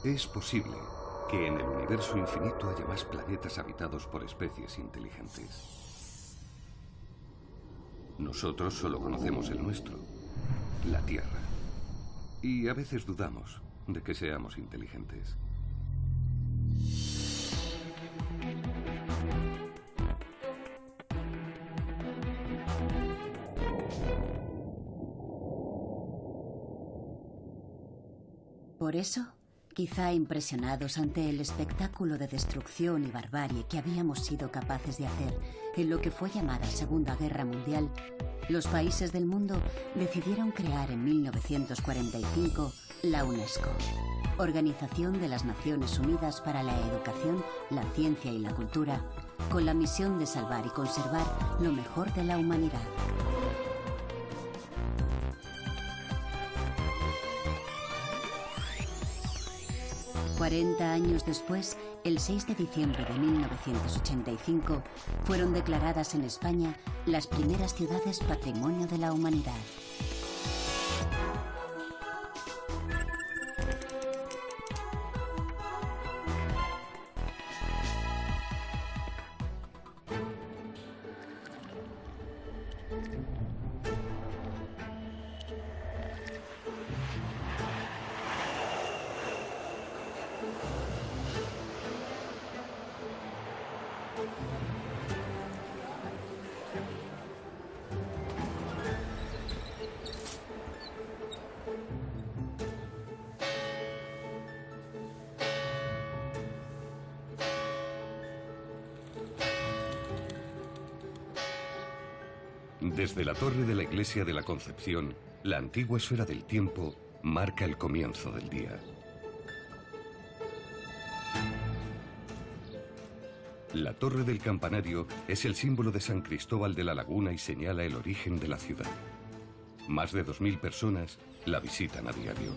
Es posible que en el universo infinito haya más planetas habitados por especies inteligentes. Nosotros solo conocemos el nuestro, la Tierra. Y a veces dudamos de que seamos inteligentes. Por eso, quizá impresionados ante el espectáculo de destrucción y barbarie que habíamos sido capaces de hacer en lo que fue llamada Segunda Guerra Mundial, los países del mundo decidieron crear en 1945 la UNESCO, Organización de las Naciones Unidas para la Educación, la Ciencia y la Cultura, con la misión de salvar y conservar lo mejor de la humanidad. ...40 años después, el 6 de diciembre de 1985... fueron declaradas en España las primeras ciudades Patrimonio de la Humanidad. Desde la torre de la Iglesia de la Concepción, la antigua esfera del tiempo marca el comienzo del día. La torre del campanario es el símbolo de San Cristóbal de la Laguna y señala el origen de la ciudad. Más de 2000 personas la visitan a diario.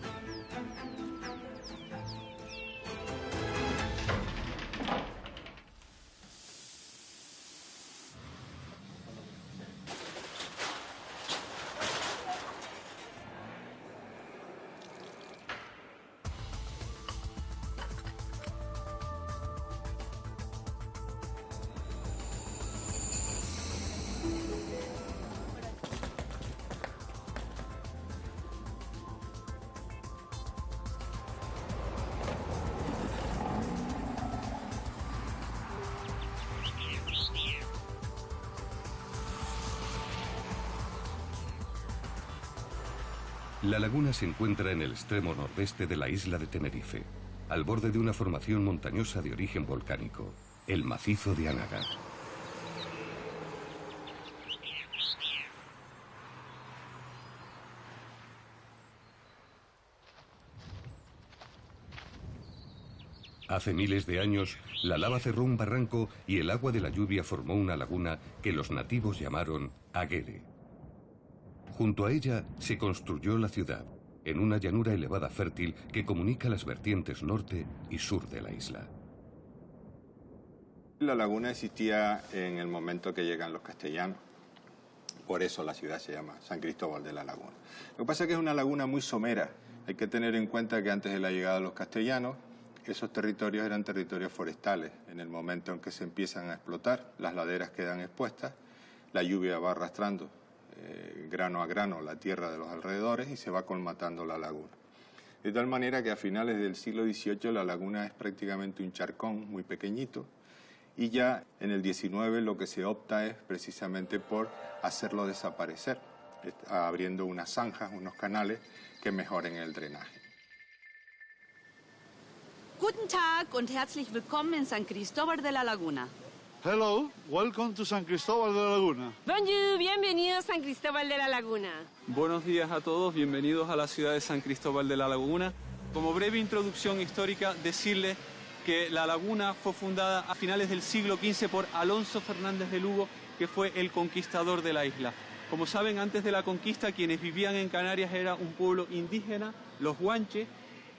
La laguna se encuentra en el extremo nordeste de la isla de Tenerife, al borde de una formación montañosa de origen volcánico, el macizo de Anaga. Hace miles de años, la lava cerró un barranco y el agua de la lluvia formó una laguna que los nativos llamaron Aguere. Junto a ella se construyó la ciudad, en una llanura elevada fértil que comunica las vertientes norte y sur de la isla. La laguna existía en el momento que llegan los castellanos, por eso la ciudad se llama San Cristóbal de la Laguna. Lo que pasa es que es una laguna muy somera. Hay que tener en cuenta que antes de la llegada de los castellanos, esos territorios eran territorios forestales. En el momento en que se empiezan a explotar, las laderas quedan expuestas, la lluvia va arrastrando grano a grano la tierra de los alrededores y se va colmatando la laguna. De tal manera que a finales del siglo XVIII la laguna es prácticamente un charcón muy pequeñito y ya en el XIX lo que se opta es precisamente por hacerlo desaparecer, abriendo unas zanjas, unos canales que mejoren el drenaje. Guten Tag und herzlich willkommen in San Cristóbal de la Laguna. Hello, welcome to San Cristóbal de la Laguna. Bonjour, bienvenidos a San Cristóbal de la Laguna. Buenos días a todos, bienvenidos a la ciudad de San Cristóbal de la Laguna. Como breve introducción histórica, decirles que la laguna fue fundada a finales del siglo XV por Alonso Fernández de Lugo, que fue el conquistador de la isla. Como saben, antes de la conquista, quienes vivían en Canarias era un pueblo indígena, los guanches,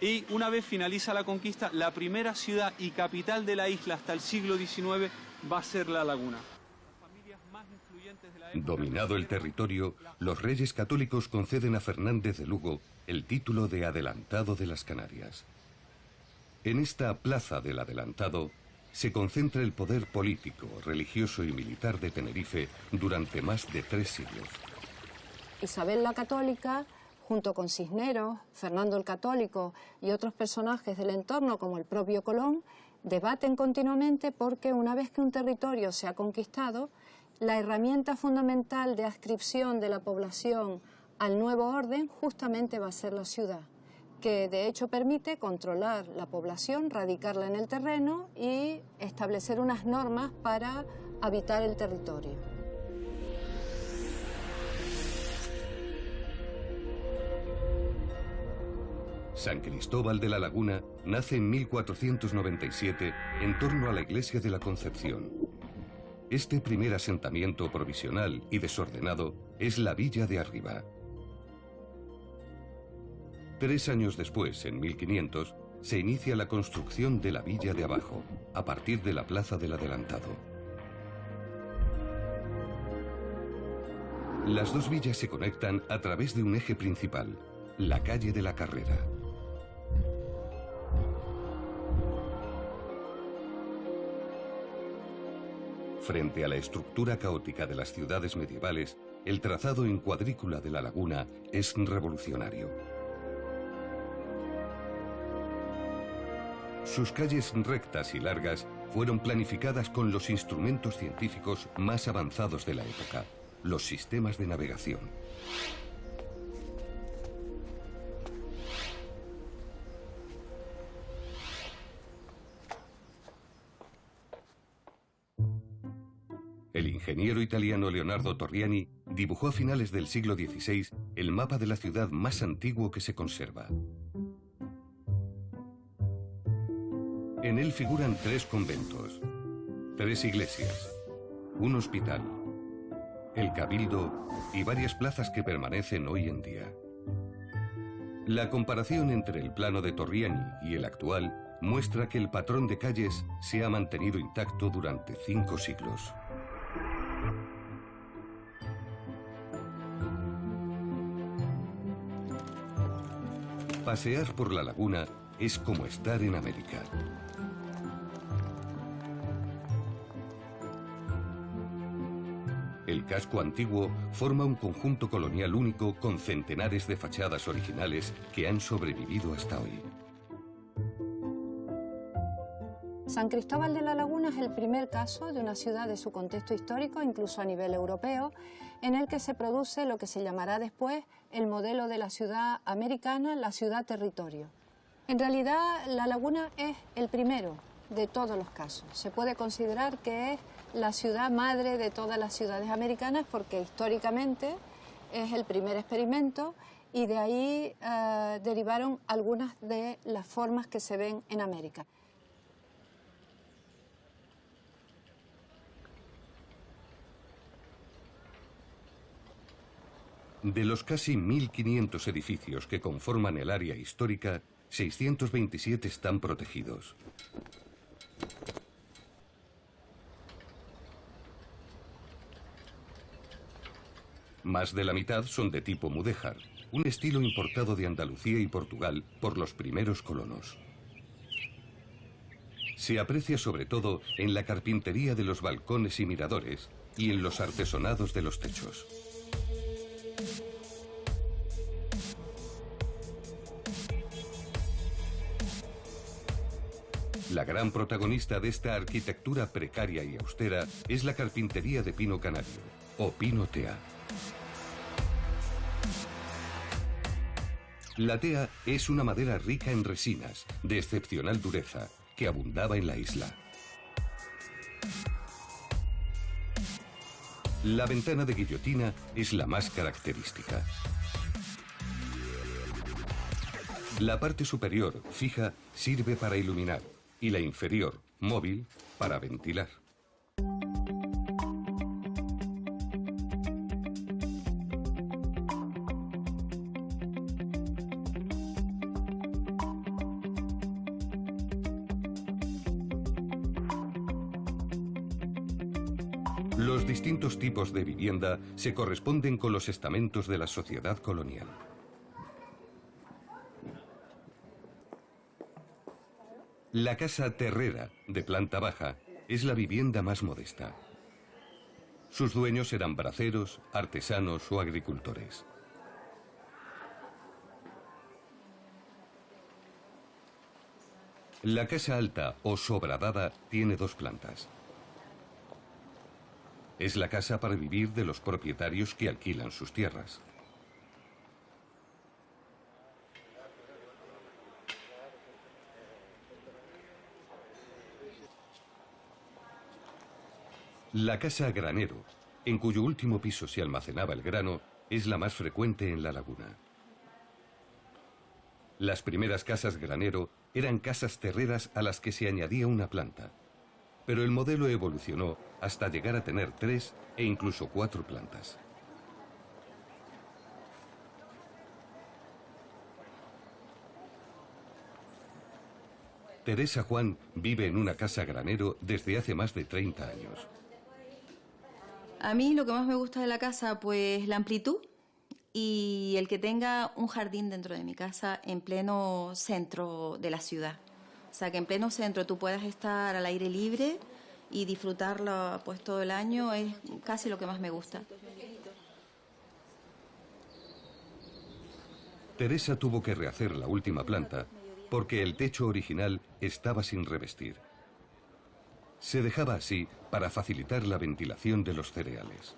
y una vez finaliza la conquista, la primera ciudad y capital de la isla hasta el siglo XIX va a ser La Laguna. Dominado el territorio, los reyes católicos conceden a Fernández de Lugo el título de Adelantado de las Canarias. En esta Plaza del Adelantado se concentra el poder político, religioso y militar de Tenerife durante más de 3 siglos. Isabel la Católica, junto con Cisneros, Fernando el Católico y otros personajes del entorno como el propio Colón, debaten continuamente porque una vez que un territorio se ha conquistado, la herramienta fundamental de adscripción de la población al nuevo orden justamente va a ser la ciudad, que de hecho permite controlar la población, radicarla en el terreno y establecer unas normas para habitar el territorio. San Cristóbal de la Laguna nace en 1497 en torno a la iglesia de la Concepción. Este primer asentamiento provisional y desordenado es la Villa de Arriba. 3 años después, en 1500, se inicia la construcción de la Villa de Abajo, a partir de la Plaza del Adelantado. Las dos villas se conectan a través de un eje principal, la calle de la Carrera. Frente a la estructura caótica de las ciudades medievales, el trazado en cuadrícula de la laguna es revolucionario. Sus calles rectas y largas fueron planificadas con los instrumentos científicos más avanzados de la época, los sistemas de navegación. El ingeniero italiano Leonardo Torriani dibujó a finales del siglo XVI el mapa de la ciudad más antiguo que se conserva. En él figuran 3 conventos, 3 iglesias, un hospital, el cabildo y varias plazas que permanecen hoy en día. La comparación entre el plano de Torriani y el actual muestra que el patrón de calles se ha mantenido intacto durante 5 siglos. Pasear por la laguna es como estar en América. El casco antiguo forma un conjunto colonial único con centenares de fachadas originales que han sobrevivido hasta hoy. San Cristóbal de la Laguna es el primer caso de una ciudad de su contexto histórico, incluso a nivel europeo, en el que se produce lo que se llamará después el modelo de la ciudad americana, la ciudad-territorio. En realidad, La Laguna es el primero de todos los casos. Se puede considerar que es la ciudad madre de todas las ciudades americanas porque históricamente es el primer experimento y de ahí derivaron algunas de las formas que se ven en América. De los casi 1.500 edificios que conforman el área histórica, 627 están protegidos. Más de la mitad son de tipo mudéjar, un estilo importado de Andalucía y Portugal por los primeros colonos. Se aprecia sobre todo en la carpintería de los balcones y miradores y en los artesonados de los techos. La gran protagonista de esta arquitectura precaria y austera es la carpintería de pino canario, o pino tea. La tea es una madera rica en resinas, de excepcional dureza, que abundaba en la isla. La ventana de guillotina es la más característica. La parte superior, fija, sirve para iluminar, y la inferior, móvil, para ventilar. Los distintos tipos de vivienda se corresponden con los estamentos de la sociedad colonial. La casa terrera, de planta baja, es la vivienda más modesta. Sus dueños eran braceros, artesanos o agricultores. La casa alta o sobradada tiene 2 plantas. Es la casa para vivir de los propietarios que alquilan sus tierras. La casa granero, en cuyo último piso se almacenaba el grano, es la más frecuente en la laguna. Las primeras casas granero eran casas terreras a las que se añadía una planta, pero el modelo evolucionó hasta llegar a tener 3 e incluso 4 plantas. Teresa Juan vive en una casa granero desde hace más de 30 años. A mí lo que más me gusta de la casa, pues la amplitud y el que tenga un jardín dentro de mi casa en pleno centro de la ciudad. O sea, que en pleno centro tú puedas estar al aire libre y disfrutarlo pues todo el año, es casi lo que más me gusta. Teresa tuvo que rehacer la última planta porque el techo original estaba sin revestir. Se dejaba así para facilitar la ventilación de los cereales.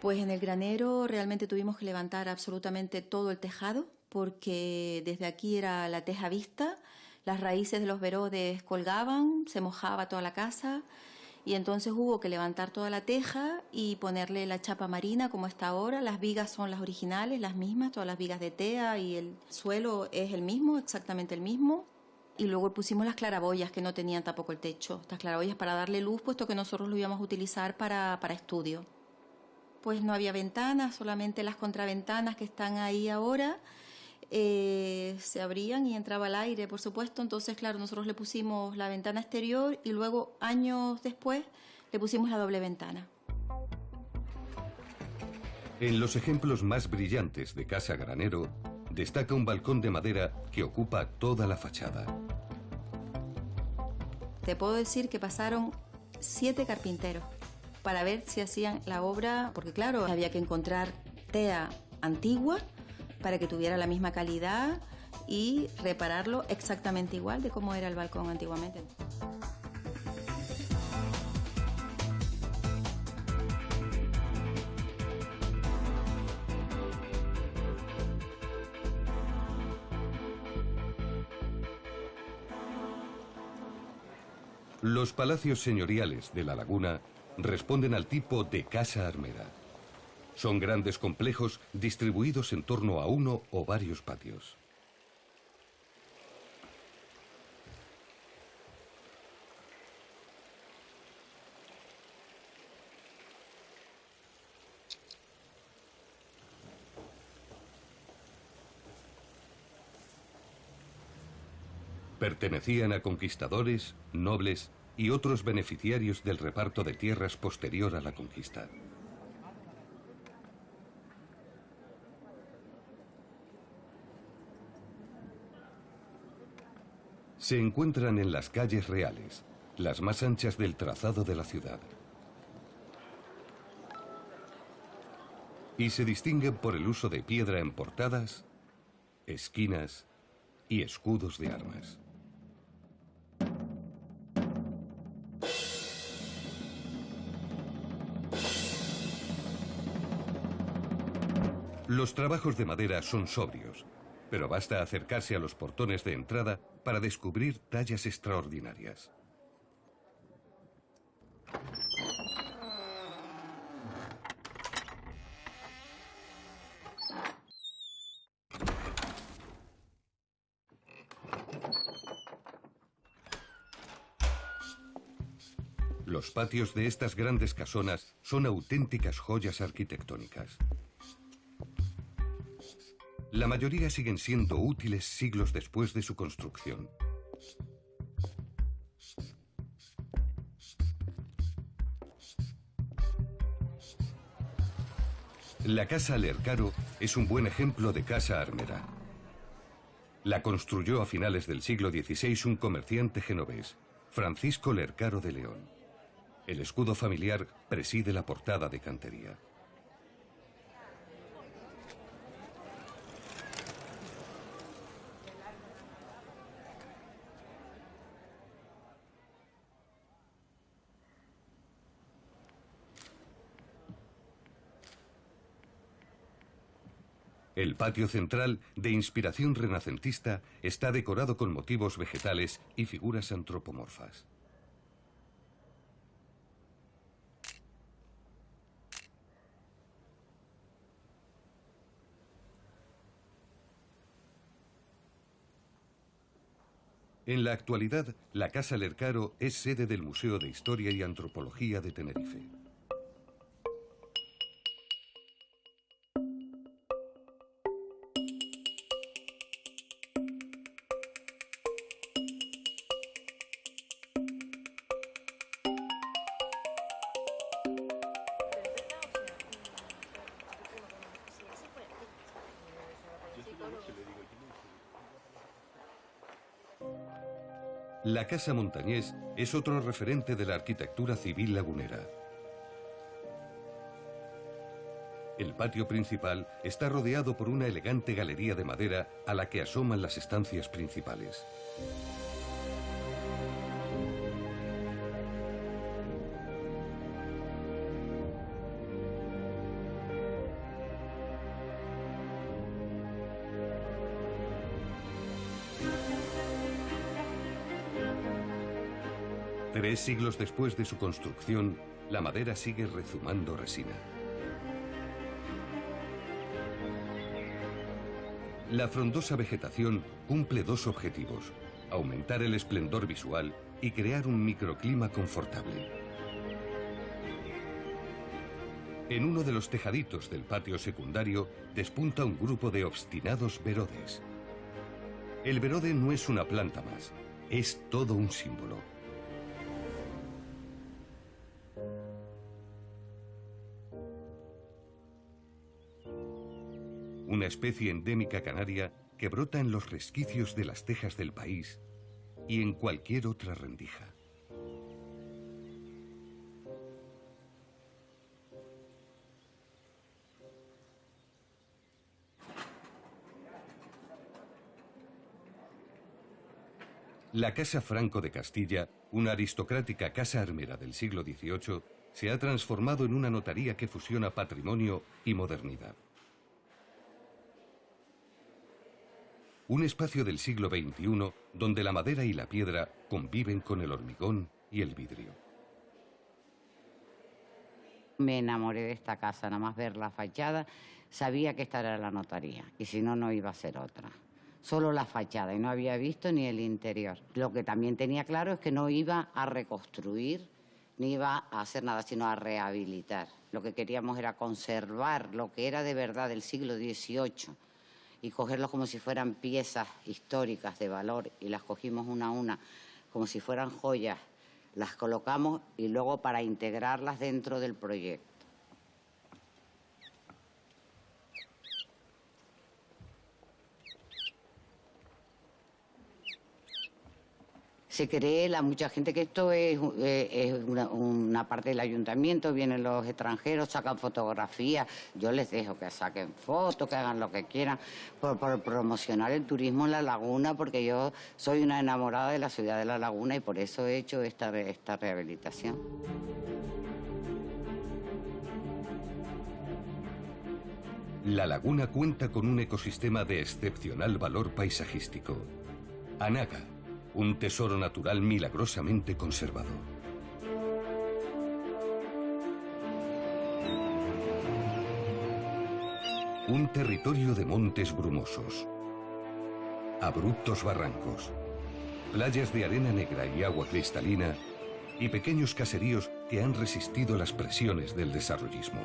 Pues en el granero realmente tuvimos que levantar absolutamente todo el tejado porque desde aquí era la teja vista, las raíces de los verodes colgaban, se mojaba toda la casa y entonces hubo que levantar toda la teja y ponerle la chapa marina como está ahora. Las vigas son las originales, las mismas, todas las vigas de tea y el suelo es el mismo, exactamente el mismo. Y luego pusimos las claraboyas que no tenían tampoco el techo. Estas claraboyas para darle luz, puesto que nosotros lo íbamos a utilizar para estudio. Pues no había ventanas, solamente las contraventanas que están ahí ahora se abrían y entraba el aire, por supuesto. Entonces, claro, nosotros le pusimos la ventana exterior y luego, años después, le pusimos la doble ventana. En los ejemplos más brillantes de casa granero, destaca un balcón de madera que ocupa toda la fachada. Te puedo decir que pasaron 7 carpinteros para ver si hacían la obra, porque claro, había que encontrar tea antigua para que tuviera la misma calidad y repararlo exactamente igual de cómo era el balcón antiguamente. Los palacios señoriales de la laguna responden al tipo de casa armera. Son grandes complejos distribuidos en torno a uno o varios patios. Pertenecían a conquistadores, nobles y otros beneficiarios del reparto de tierras posterior a la conquista. Se encuentran en las calles reales, las más anchas del trazado de la ciudad. Y se distinguen por el uso de piedra en portadas, esquinas y escudos de armas. Los trabajos de madera son sobrios, pero basta acercarse a los portones de entrada para descubrir tallas extraordinarias. Los patios de estas grandes casonas son auténticas joyas arquitectónicas. La mayoría siguen siendo útiles siglos después de su construcción. La casa Lercaro es un buen ejemplo de casa armera. La construyó a finales del siglo XVI un comerciante genovés, Francisco Lercaro de León. El escudo familiar preside la portada de cantería. El patio central, de inspiración renacentista, está decorado con motivos vegetales y figuras antropomorfas. En la actualidad, la Casa Lercaro es sede del Museo de Historia y Antropología de Tenerife. La Casa Montañés es otro referente de la arquitectura civil lagunera. El patio principal está rodeado por una elegante galería de madera a la que asoman las estancias principales. Tres siglos después de su construcción, la madera sigue rezumando resina. La frondosa vegetación cumple dos objetivos: aumentar el esplendor visual y crear un microclima confortable. En uno de los tejaditos del patio secundario despunta un grupo de obstinados verodes. El verode no es una planta más, es todo un símbolo. Una especie endémica canaria que brota en los resquicios de las tejas del país y en cualquier otra rendija. La Casa Franco de Castilla, una aristocrática casa armera del siglo XVIII, se ha transformado en una notaría que fusiona patrimonio y modernidad. Un espacio del siglo XXI donde la madera y la piedra conviven con el hormigón y el vidrio. Me enamoré de esta casa, nada más ver la fachada, sabía que esta era la notaría y si no, no iba a ser otra. Solo la fachada y no había visto ni el interior. Lo que también tenía claro es que no iba a reconstruir ni iba a hacer nada, sino a rehabilitar. Lo que queríamos era conservar lo que era de verdad del siglo XVIII y cogerlos como si fueran piezas históricas de valor y las cogimos una a una, como si fueran joyas, las colocamos y luego para integrarlas dentro del proyecto. Se cree mucha gente que esto es una parte del ayuntamiento, vienen los extranjeros, sacan fotografías, yo les dejo que saquen fotos, que hagan lo que quieran, por promocionar el turismo en La Laguna, porque yo soy una enamorada de la ciudad de La Laguna y por eso he hecho esta rehabilitación. La laguna cuenta con un ecosistema de excepcional valor paisajístico. Anaga, un tesoro natural milagrosamente conservado. Un territorio de montes brumosos, abruptos barrancos, playas de arena negra y agua cristalina y pequeños caseríos que han resistido las presiones del desarrollismo.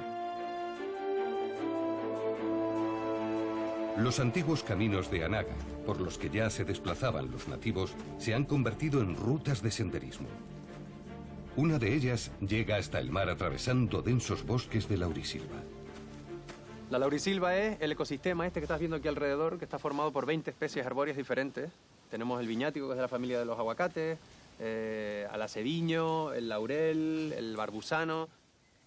Los antiguos caminos de Anaga, por los que ya se desplazaban los nativos, se han convertido en rutas de senderismo. Una de ellas llega hasta el mar atravesando densos bosques de laurisilva. La laurisilva es el ecosistema este que estás viendo aquí alrededor, que está formado por 20 especies arbóreas diferentes. Tenemos el viñático, que es de la familia de los aguacates, alacediño, el laurel, el barbusano,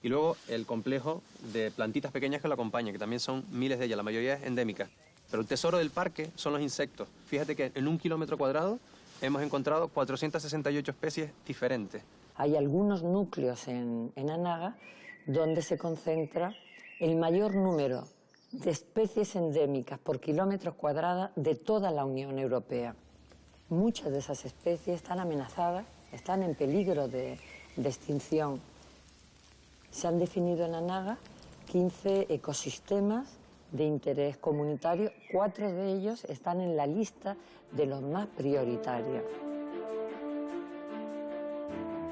y luego el complejo de plantitas pequeñas que lo acompañan, que también son miles de ellas, la mayoría es endémica. Pero el tesoro del parque son los insectos. Fíjate que en 1 kilómetro cuadrado hemos encontrado 468 especies diferentes. Hay algunos núcleos en Anaga donde se concentra el mayor número de especies endémicas por kilómetros cuadrados de toda la Unión Europea. Muchas de esas especies están amenazadas, están en peligro de extinción. Se han definido en Anaga 15 ecosistemas de interés comunitario, 4 de ellos están en la lista de los más prioritarios.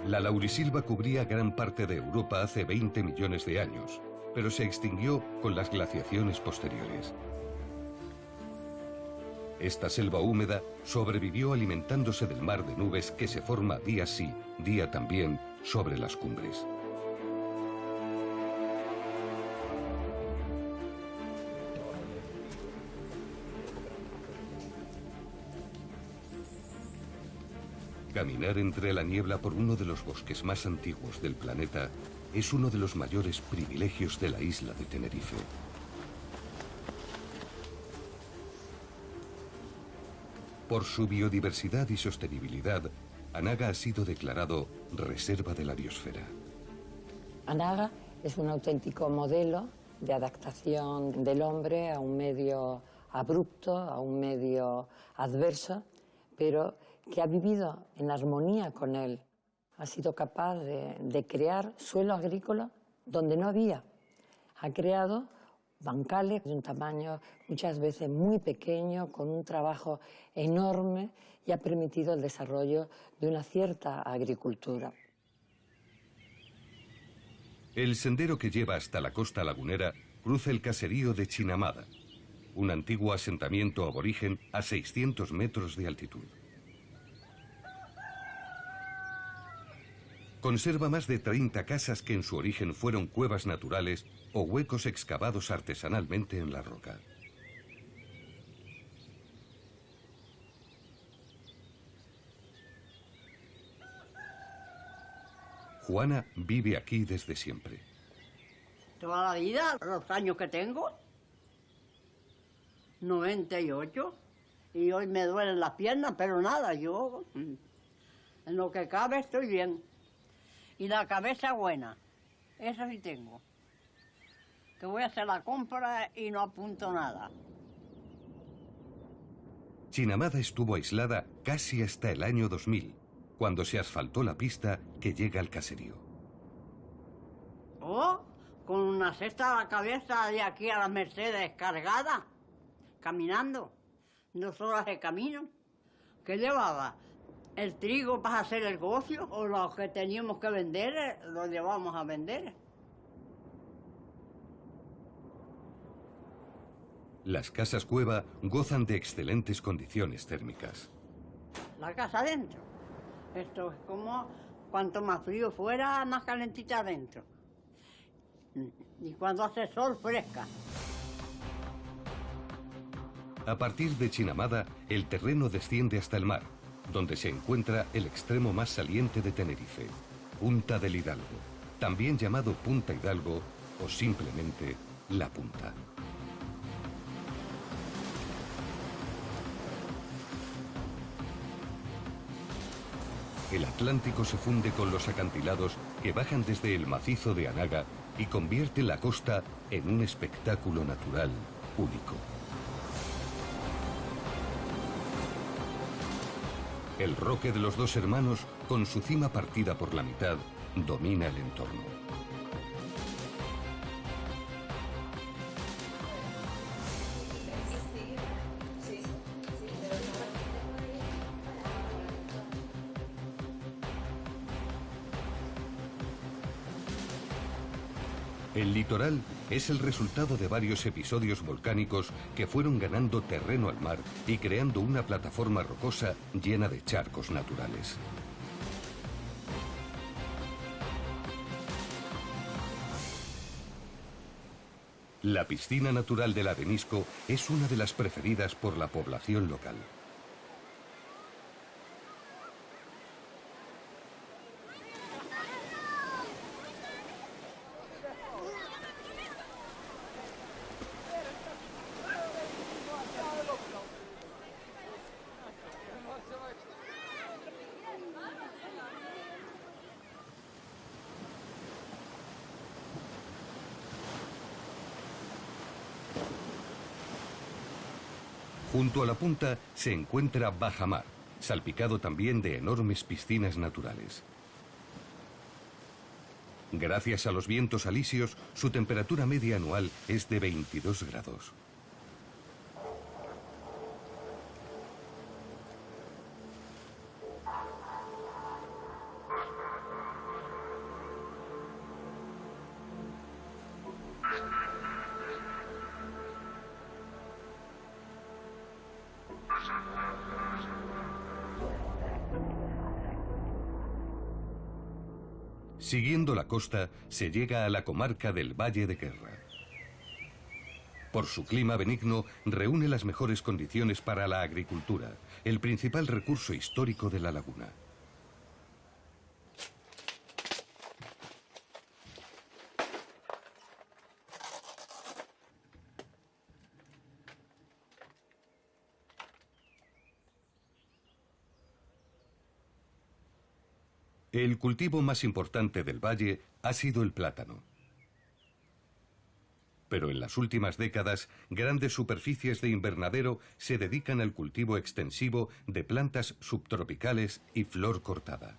La laurisilva cubría gran parte de Europa hace 20 millones de años, pero se extinguió con las glaciaciones posteriores. Esta selva húmeda sobrevivió alimentándose del mar de nubes que se forma día sí, día también, sobre las cumbres. Caminar entre la niebla por uno de los bosques más antiguos del planeta es uno de los mayores privilegios de la isla de Tenerife. Por su biodiversidad y sostenibilidad, Anaga ha sido declarado Reserva de la Biosfera. Anaga es un auténtico modelo de adaptación del hombre a un medio abrupto, a un medio adverso, pero que ha vivido en armonía con él. Ha sido capaz de crear suelo agrícola donde no había. Ha creado bancales de un tamaño muchas veces muy pequeño, con un trabajo enorme, y ha permitido el desarrollo de una cierta agricultura. El sendero que lleva hasta la costa lagunera cruza el caserío de Chinamada, un antiguo asentamiento aborigen a 600 metros de altitud. Conserva más de 30 casas que en su origen fueron cuevas naturales o huecos excavados artesanalmente en la roca. Juana vive aquí desde siempre. Toda la vida, los años que tengo, 98, y hoy me duelen las piernas, pero nada, yo en lo que cabe estoy bien. Y la cabeza buena, eso sí tengo. Que voy a hacer la compra y no apunto nada. Chinamada estuvo aislada casi hasta el año 2000, cuando se asfaltó la pista que llega al caserío. Oh, con una cesta a la cabeza de aquí a la Mercedes cargada, caminando, 2 horas de camino. ¿Qué llevaba? ¿El trigo para hacer el gocio o lo que teníamos que vender, lo llevamos a vender? Las casas cueva gozan de excelentes condiciones térmicas. La casa adentro. Esto es como cuanto más frío fuera, más calentita adentro. Y cuando hace sol, fresca. A partir de Chinamada, el terreno desciende hasta el mar, donde se encuentra el extremo más saliente de Tenerife, Punta del Hidalgo, también llamado Punta Hidalgo o simplemente La Punta. El Atlántico se funde con los acantilados que bajan desde el macizo de Anaga y convierte la costa en un espectáculo natural único. El Roque de los Dos Hermanos, con su cima partida por la mitad, domina el entorno. El litoral es el resultado de varios episodios volcánicos que fueron ganando terreno al mar y creando una plataforma rocosa llena de charcos naturales. La piscina natural del Arenisco es una de las preferidas por la población local. Junto a la punta se encuentra Bajamar, salpicado también de enormes piscinas naturales. Gracias a los vientos alisios, su temperatura media anual es de 22 grados. Siguiendo la costa, se llega a la comarca del Valle de Guerra. Por su clima benigno, reúne las mejores condiciones para la agricultura, el principal recurso histórico de la laguna. El cultivo más importante del valle ha sido el plátano. Pero en las últimas décadas, grandes superficies de invernadero se dedican al cultivo extensivo de plantas subtropicales y flor cortada.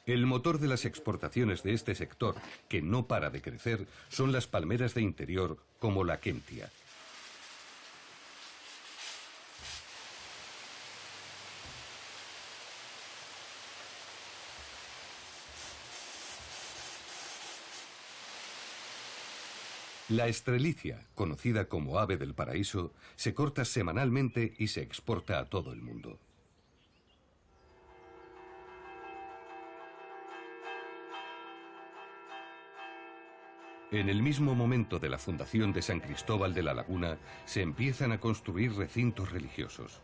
El motor de las exportaciones de este sector, que no para de crecer, son las palmeras de interior como la Kentia. La estrelicia, conocida como ave del paraíso, se corta semanalmente y se exporta a todo el mundo. En el mismo momento de la fundación de San Cristóbal de la Laguna, se empiezan a construir recintos religiosos.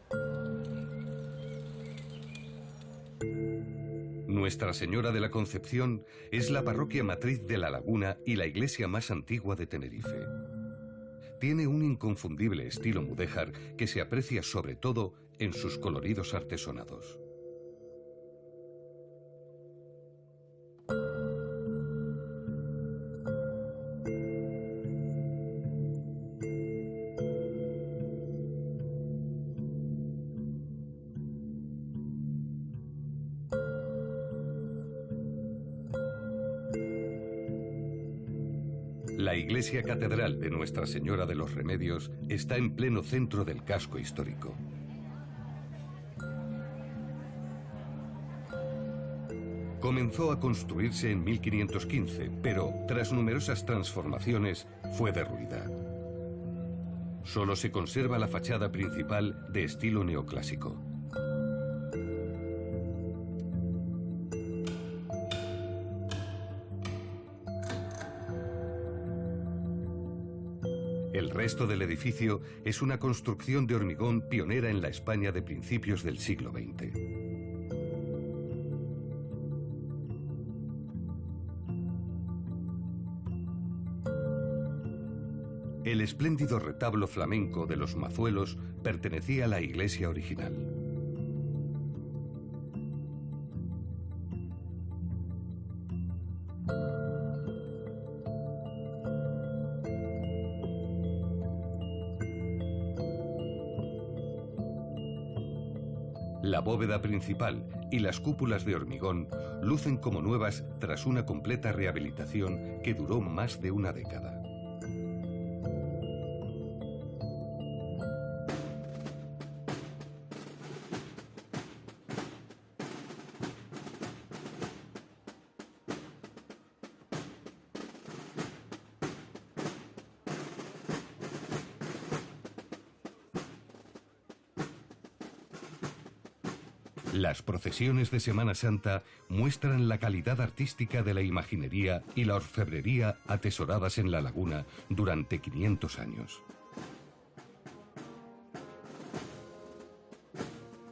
Nuestra Señora de la Concepción es la parroquia matriz de La Laguna y la iglesia más antigua de Tenerife. Tiene un inconfundible estilo mudéjar que se aprecia sobre todo en sus coloridos artesonados. La iglesia catedral de Nuestra Señora de los Remedios está en pleno centro del casco histórico. Comenzó a construirse en 1515, pero tras numerosas transformaciones fue derruida. Solo se conserva la fachada principal de estilo neoclásico. El resto del edificio es una construcción de hormigón pionera en la España de principios del siglo XX. El espléndido retablo flamenco de los Mazuelos pertenecía a la iglesia original. La bóveda principal y las cúpulas de hormigón lucen como nuevas tras una completa rehabilitación que duró más de una década. Las procesiones de Semana Santa muestran la calidad artística de la imaginería y la orfebrería atesoradas en la laguna durante 500 años.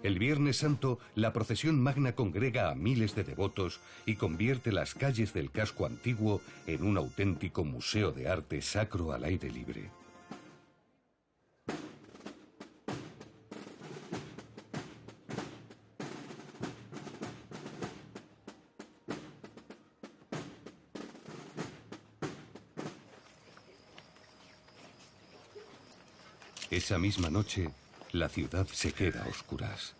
El Viernes Santo, la procesión magna congrega a miles de devotos y convierte las calles del casco antiguo en un auténtico museo de arte sacro al aire libre. Esa misma noche, la ciudad se queda a oscuras.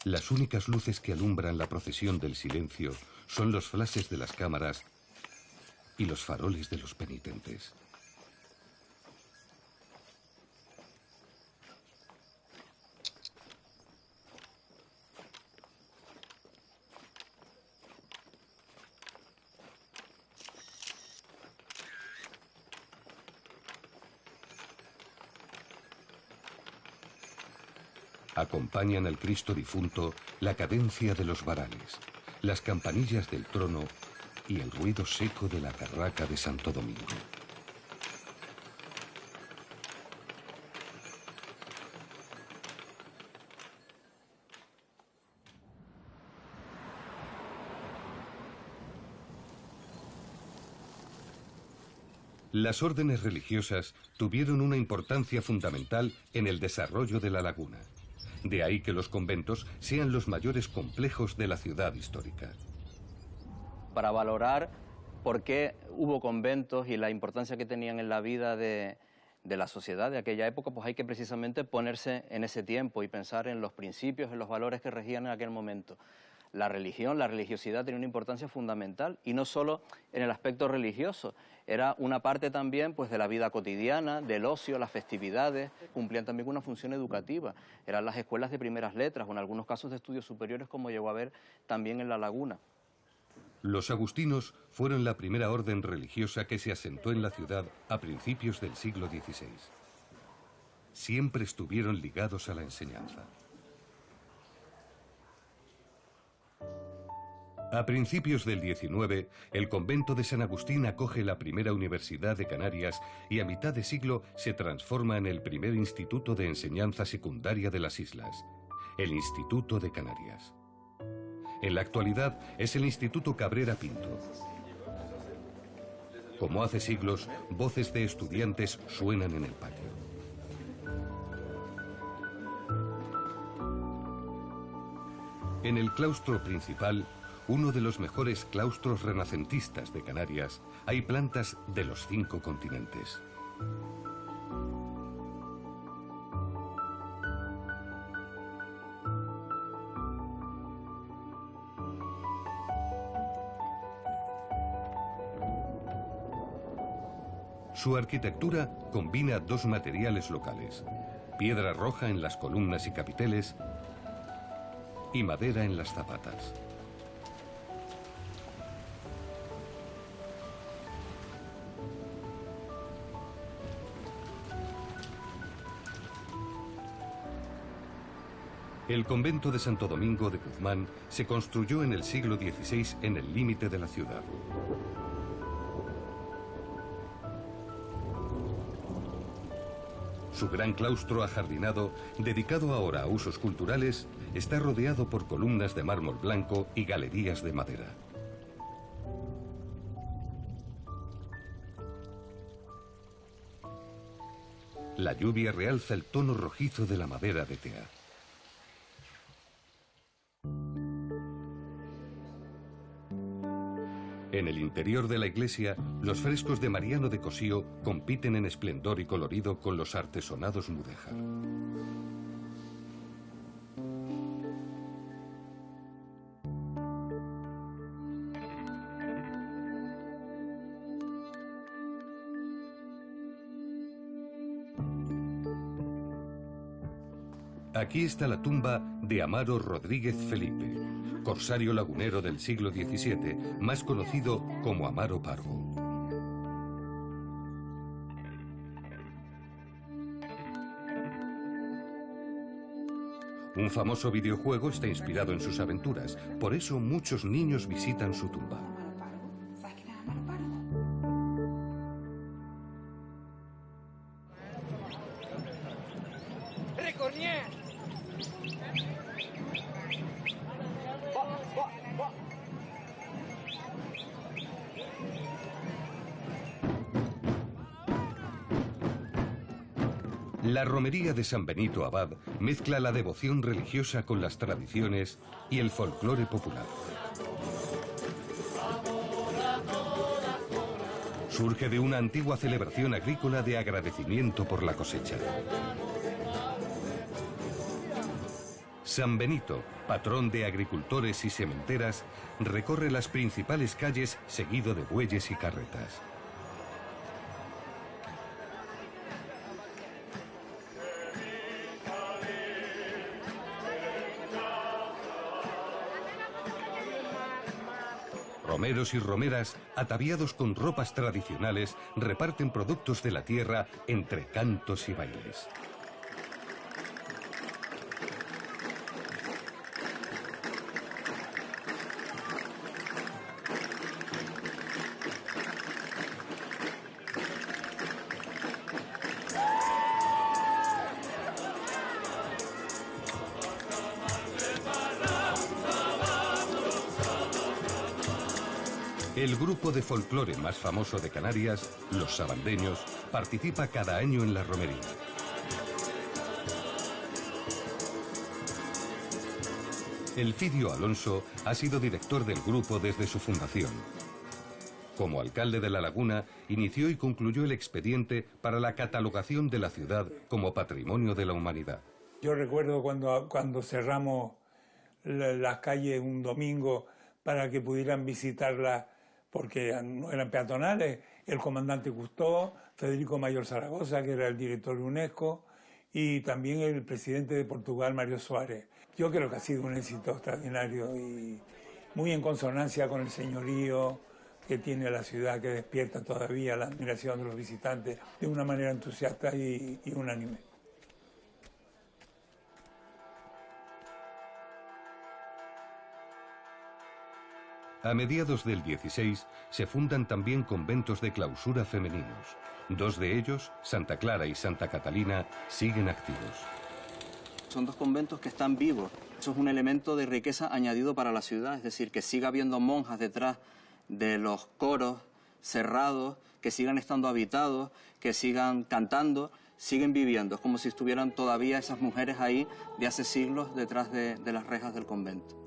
Las únicas luces que alumbran la procesión del silencio son los flashes de las cámaras y los faroles de los penitentes. Acompañan al Cristo difunto la cadencia de los varales, las campanillas del trono y el ruido seco de la carraca de Santo Domingo. Las órdenes religiosas tuvieron una importancia fundamental en el desarrollo de la laguna. De ahí que los conventos sean los mayores complejos de la ciudad histórica. Para valorar por qué hubo conventos y la importancia que tenían en la vida de la sociedad de aquella época, pues hay que precisamente ponerse en ese tiempo y pensar en los principios, en los valores que regían en aquel momento. La religión, la religiosidad tenía una importancia fundamental, y no solo en el aspecto religioso, era una parte también pues, de la vida cotidiana, del ocio, las festividades, cumplían también una función educativa. Eran las escuelas de primeras letras, o en algunos casos de estudios superiores, como llegó a haber también en La Laguna. Los agustinos fueron la primera orden religiosa que se asentó en la ciudad a principios del siglo XVI. Siempre estuvieron ligados a la enseñanza. A principios del XIX, el convento de San Agustín acoge la primera universidad de Canarias y a mitad de siglo se transforma en el primer instituto de enseñanza secundaria de las islas, el Instituto de Canarias. En la actualidad es el Instituto Cabrera Pinto. Como hace siglos, voces de estudiantes suenan en el patio. En el claustro principal, uno de los mejores claustros renacentistas de Canarias, hay plantas de los 5 continentes. Su arquitectura combina 2 materiales locales: piedra roja en las columnas y capiteles y madera en las zapatas. El convento de Santo Domingo de Guzmán se construyó en el siglo XVI en el límite de la ciudad. Su gran claustro ajardinado, dedicado ahora a usos culturales, está rodeado por columnas de mármol blanco y galerías de madera. La lluvia realza el tono rojizo de la madera de tea. En el interior de la iglesia, los frescos de Mariano de Cosío compiten en esplendor y colorido con los artesonados mudéjar. Aquí está la tumba de Amaro Rodríguez Felipe, corsario lagunero del siglo XVII, más conocido como Amaro Pargo. Un famoso videojuego está inspirado en sus aventuras, por eso muchos niños visitan su tumba. La romería de San Benito Abad mezcla la devoción religiosa con las tradiciones y el folclore popular. Surge de una antigua celebración agrícola de agradecimiento por la cosecha. San Benito, patrón de agricultores y sementeras, recorre las principales calles seguido de bueyes y carretas. Romeros y romeras, ataviados con ropas tradicionales, reparten productos de la tierra entre cantos y bailes. El grupo de folclore más famoso de Canarias, los sabandeños, participa cada año en la romería. Elfidio Alonso ha sido director del grupo desde su fundación. Como alcalde de La Laguna, inició y concluyó el expediente para la catalogación de la ciudad como Patrimonio de la Humanidad. Yo recuerdo cuando cerramos las calles un domingo para que pudieran visitarla, porque no eran peatonales, el comandante Cousteau, Federico Mayor Zaragoza, que era el director de UNESCO, y también el presidente de Portugal, Mário Soares. Yo creo que ha sido un éxito extraordinario y muy en consonancia con el señorío que tiene la ciudad, que despierta todavía la admiración de los visitantes de una manera entusiasta y unánime. A mediados del 16 se fundan también conventos de clausura femeninos. Dos de ellos, Santa Clara y Santa Catalina, siguen activos. Son dos conventos que están vivos. Eso es un elemento de riqueza añadido para la ciudad, es decir, que siga habiendo monjas detrás de los coros cerrados, que sigan estando habitados, que sigan cantando, siguen viviendo. Es como si estuvieran todavía esas mujeres ahí de hace siglos detrás de las rejas del convento.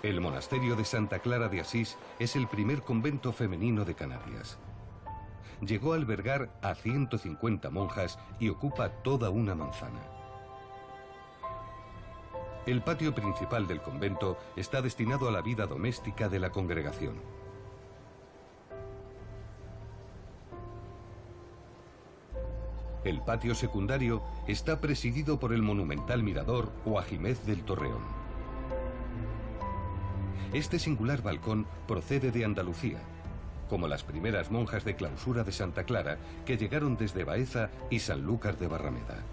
El monasterio de Santa Clara de Asís es el primer convento femenino de Canarias. Llegó a albergar a 150 monjas y ocupa toda una manzana. El patio principal del convento está destinado a la vida doméstica de la congregación. El patio secundario está presidido por el monumental mirador o ajimez del Torreón. Este singular balcón procede de Andalucía, como las primeras monjas de clausura de Santa Clara que llegaron desde Baeza y Sanlúcar de Barrameda.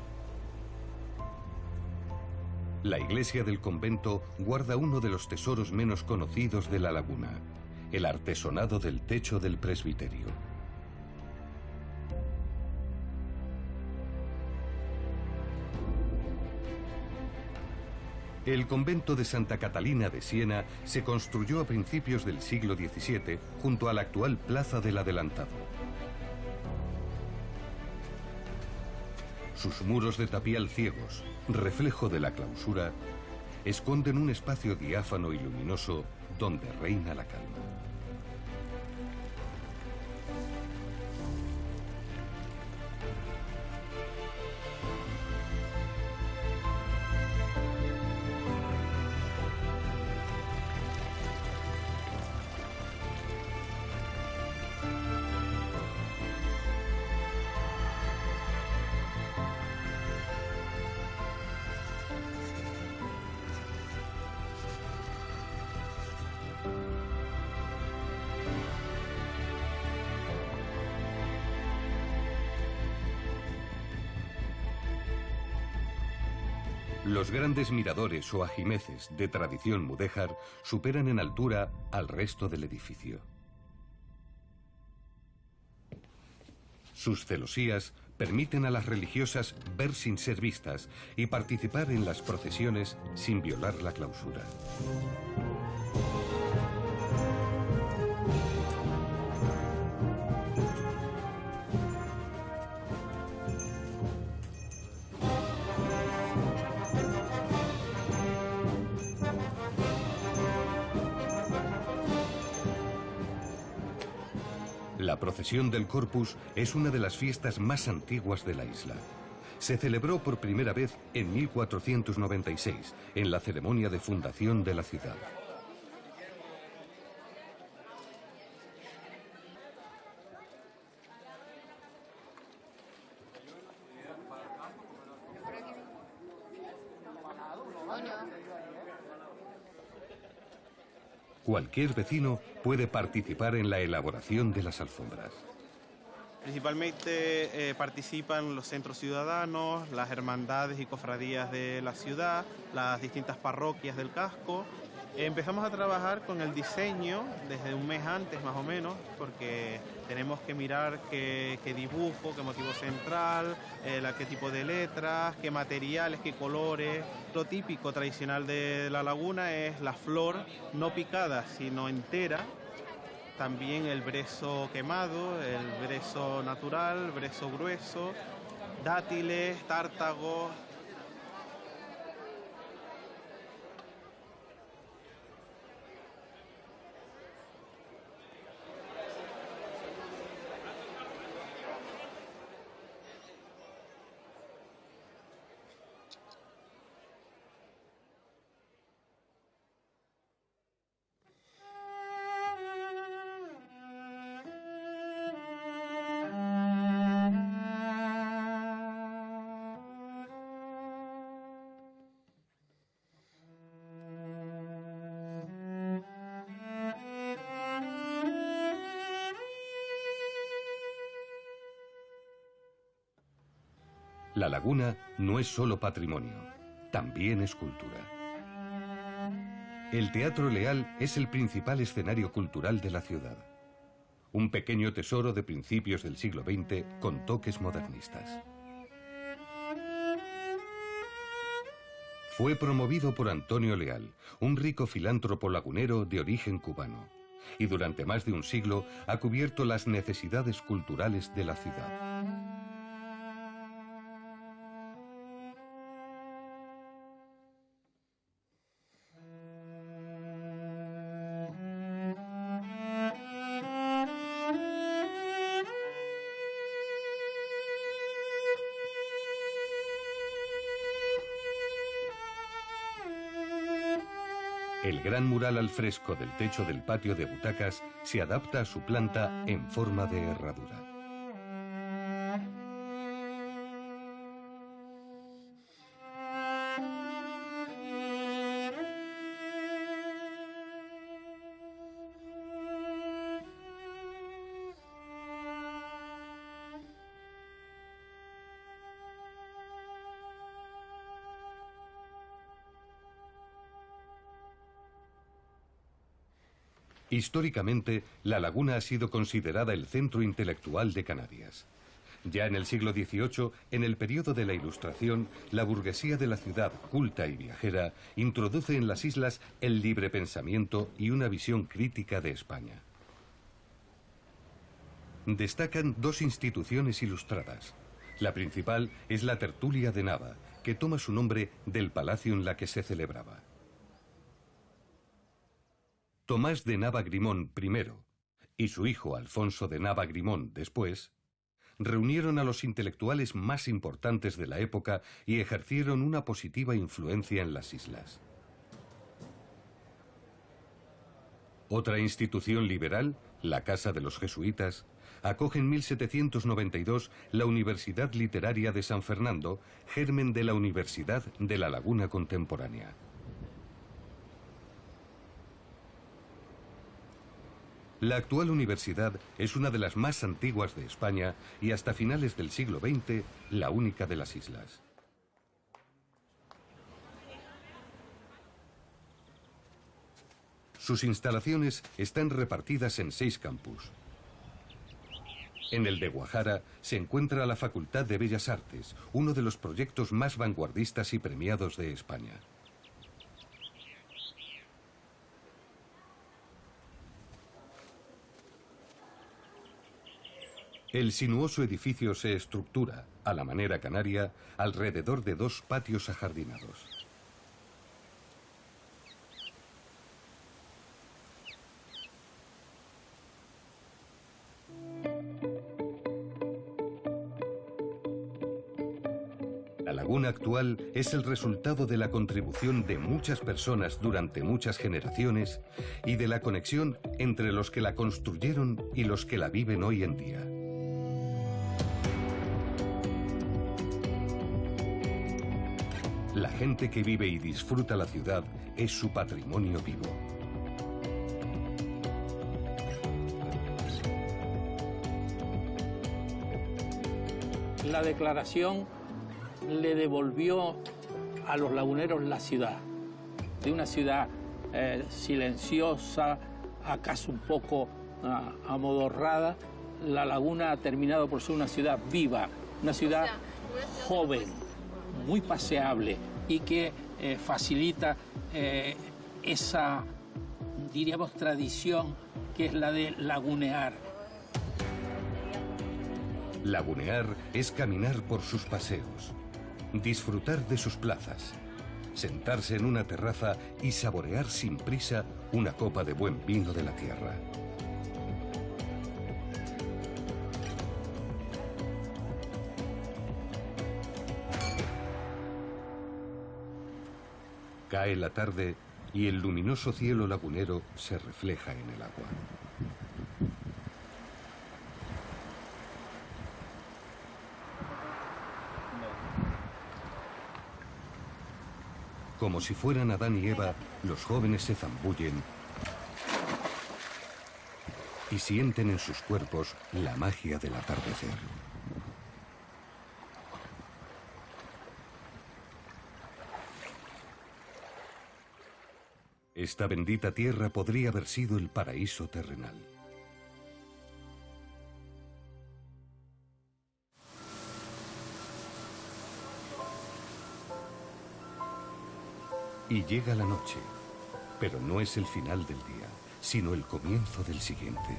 La iglesia del convento guarda uno de los tesoros menos conocidos de La Laguna, el artesonado del techo del presbiterio. El convento de Santa Catalina de Siena se construyó a principios del siglo XVII junto a la actual Plaza del Adelantado. Sus muros de tapial ciegos, reflejo de la clausura, esconden un espacio diáfano y luminoso donde reina la calma. Los grandes miradores o ajimeces de tradición mudéjar superan en altura al resto del edificio. Sus celosías permiten a las religiosas ver sin ser vistas y participar en las procesiones sin violar la clausura. La procesión del Corpus es una de las fiestas más antiguas de la isla. Se celebró por primera vez en 1496, en la ceremonia de fundación de la ciudad. Cualquier vecino puede participar en la elaboración de las alfombras. Principalmente participan los centros ciudadanos, las hermandades y cofradías de la ciudad, las distintas parroquias del casco. Empezamos a trabajar con el diseño desde un mes antes más o menos, porque tenemos que mirar qué dibujo, qué motivo central, qué tipo de letras, qué materiales, qué colores. Lo típico tradicional de la laguna es la flor no picada, sino entera. También el brezo quemado, el brezo natural, brezo grueso, dátiles, tártagos. La laguna no es solo patrimonio, también es cultura. El Teatro Leal es el principal escenario cultural de la ciudad. Un pequeño tesoro de principios del siglo XX con toques modernistas. Fue promovido por Antonio Leal, un rico filántropo lagunero de origen cubano, y durante más de un siglo ha cubierto las necesidades culturales de la ciudad. El gran mural al fresco del techo del patio de butacas se adapta a su planta en forma de herradura. Históricamente, la laguna ha sido considerada el centro intelectual de Canarias. Ya en el siglo XVIII, en el periodo de la Ilustración, la burguesía de la ciudad, culta y viajera, introduce en las islas el libre pensamiento y una visión crítica de España. Destacan dos instituciones ilustradas. La principal es la Tertulia de Nava, que toma su nombre del palacio en la que se celebraba. Tomás de Nava-Grimón primero y su hijo Alfonso de Nava-Grimón después reunieron a los intelectuales más importantes de la época y ejercieron una positiva influencia en las islas. Otra institución liberal, la Casa de los Jesuitas, acoge en 1792 la Universidad Literaria de San Fernando, germen de la Universidad de la Laguna contemporánea. La actual universidad es una de las más antiguas de España y hasta finales del siglo XX la única de las islas. Sus instalaciones están repartidas en 6 campus. En el de Guajara se encuentra la Facultad de Bellas Artes, uno de los proyectos más vanguardistas y premiados de España. El sinuoso edificio se estructura, a la manera canaria, alrededor de 2 patios ajardinados. La laguna actual es el resultado de la contribución de muchas personas durante muchas generaciones y de la conexión entre los que la construyeron y los que la viven hoy en día. La gente que vive y disfruta la ciudad es su patrimonio vivo. La declaración le devolvió a los laguneros la ciudad, de una ciudad silenciosa, acaso un poco amodorrada. La laguna ha terminado por ser una ciudad viva, una ciudad joven, muy paseable y que facilita esa, diríamos, tradición que es la de lagunear. Lagunear es caminar por sus paseos, disfrutar de sus plazas, sentarse en una terraza y saborear sin prisa una copa de buen vino de la tierra. Cae la tarde y el luminoso cielo lagunero se refleja en el agua. Como si fueran Adán y Eva, los jóvenes se zambullen y sienten en sus cuerpos la magia del atardecer. Esta bendita tierra podría haber sido el paraíso terrenal. Y llega la noche, pero no es el final del día, sino el comienzo del siguiente.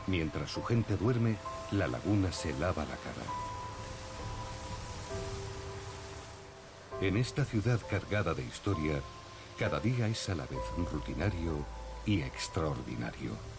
Mientras su gente duerme, la laguna se lava la cara. En esta ciudad cargada de historia, cada día es a la vez rutinario y extraordinario.